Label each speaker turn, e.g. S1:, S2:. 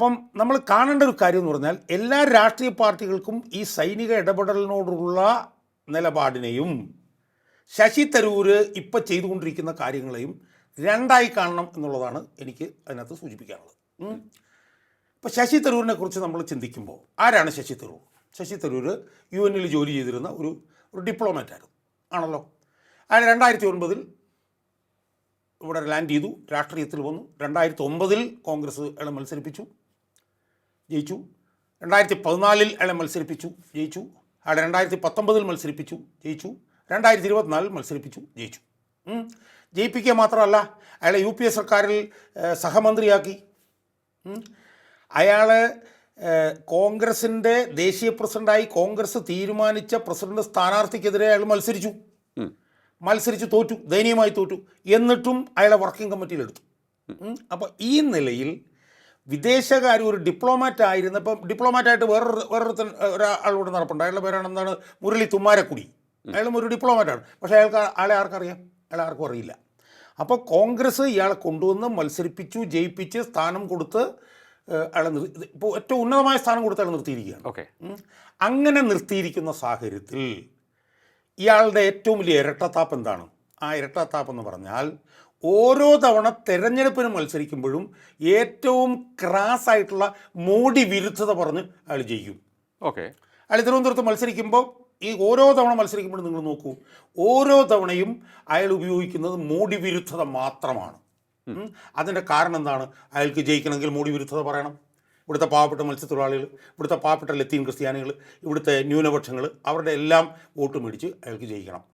S1: അപ്പം നമ്മൾ കാണേണ്ട ഒരു കാര്യം എന്ന് പറഞ്ഞാൽ എല്ലാ രാഷ്ട്രീയ പാർട്ടികൾക്കും ഈ സൈനിക ഇടപെടലിനോടുള്ള നിലപാടിനെയും ശശി തരൂർ ഇപ്പോൾ ചെയ്തുകൊണ്ടിരിക്കുന്ന കാര്യങ്ങളെയും രണ്ടായി കാണണം എന്നുള്ളതാണ് എനിക്ക് അതിനകത്ത് സൂചിപ്പിക്കാനുള്ളത്. ഇപ്പോൾ ശശി തരൂരിനെ കുറിച്ച് നമ്മൾ ചിന്തിക്കുമ്പോൾ ആരാണ് ശശി തരൂർ? ശശി തരൂർ UN ജോലി ചെയ്തിരുന്ന ഒരു ഡിപ്ലോമാറ്റായിരുന്നു ആണല്ലോ. അയാൾ 2009 ഇവിടെ ലാൻഡ് ചെയ്തു, രാഷ്ട്രീയത്തിൽ വന്നു. 2009 കോൺഗ്രസ് അയാളെ മത്സരിപ്പിച്ചു, ജയിച്ചു. 2014 അയാളെ മത്സരിപ്പിച്ചു, ജയിച്ചു. അയാളെ 2019 മത്സരിപ്പിച്ചു, ജയിച്ചു. 2024 മത്സരിപ്പിച്ചു, ജയിച്ചു. ജയിപ്പിക്കുക മാത്രമല്ല, അയാളെ UPA സർക്കാരിൽ സഹമന്ത്രിയാക്കി. അയാൾ കോൺഗ്രസിൻ്റെ ദേശീയ പ്രസിഡൻ്റായി കോൺഗ്രസ് തീരുമാനിച്ച പ്രസിഡന്റ് സ്ഥാനാർത്ഥിക്കെതിരെ അയാൾ മത്സരിച്ച് തോറ്റു, ദയനീയമായി തോറ്റു. എന്നിട്ടും അയാളെ വർക്കിംഗ് കമ്മിറ്റിയിലെടുത്തു. അപ്പോൾ ഈ നിലയിൽ വിദേശകാര്യ ഒരു ഡിപ്ലോമാറ്റ് ആയിരുന്നപ്പം ഡിപ്ലോമാറ്റായിട്ട് ഒരാളോട് നടപ്പുണ്ട്. അയാളുടെ പേരാണ് എന്താണ്, മുരളി തുമ്മാരക്കുടി. അയാളും ഒരു ഡിപ്ലോമാറ്റാണ്. പക്ഷേ അയാളെ ആർക്കറിയാം? അയാളെ ആർക്കും അറിയില്ല. അപ്പോൾ കോൺഗ്രസ് ഇയാളെ കൊണ്ടുവന്ന് മത്സരിപ്പിച്ചു, ജയിപ്പിച്ച് സ്ഥാനം കൊടുത്ത് അയാളെ ഇപ്പോൾ ഏറ്റവും ഉന്നതമായ സ്ഥാനം കൊടുത്ത് അയാൾ നിർത്തിയിരിക്കുകയാണ്. അങ്ങനെ നിർത്തിയിരിക്കുന്ന സാഹചര്യത്തിൽ ഇയാളുടെ ഏറ്റവും വലിയ ഇരട്ടത്താപ്പ് എന്താണ്? ആ ഇരട്ടത്താപ്പ് എന്ന് പറഞ്ഞാൽ ഓരോ തവണ തെരഞ്ഞെടുപ്പിന് മത്സരിക്കുമ്പോഴും ഏറ്റവും ക്രാസായിട്ടുള്ള മോഡി വിരുദ്ധത പറഞ്ഞ് അയാൾ ജയിക്കും. അയാൾ തിരുവനന്തപുരത്ത് മത്സരിക്കുമ്പോൾ ഈ ഓരോ തവണ മത്സരിക്കുമ്പോഴും നിങ്ങൾ നോക്കൂ, ഓരോ തവണയും അയാൾ ഉപയോഗിക്കുന്നത് മോഡി വിരുദ്ധത മാത്രമാണ്. അതിൻ്റെ കാരണം എന്താണ്? അയാൾക്ക് ജയിക്കണമെങ്കിൽ മോഡി വിരുദ്ധത പറയണം. ഇവിടുത്തെ പാവപ്പെട്ട മത്സ്യത്തൊഴിലാളികൾ, ഇവിടുത്തെ പാവപ്പെട്ട ലത്തീൻ ക്രിസ്ത്യാനികൾ, ഇവിടുത്തെ ന്യൂനപക്ഷങ്ങൾ, അവരുടെ എല്ലാം വോട്ട് മേടിച്ച് അയാൾക്ക് ജയിക്കണം.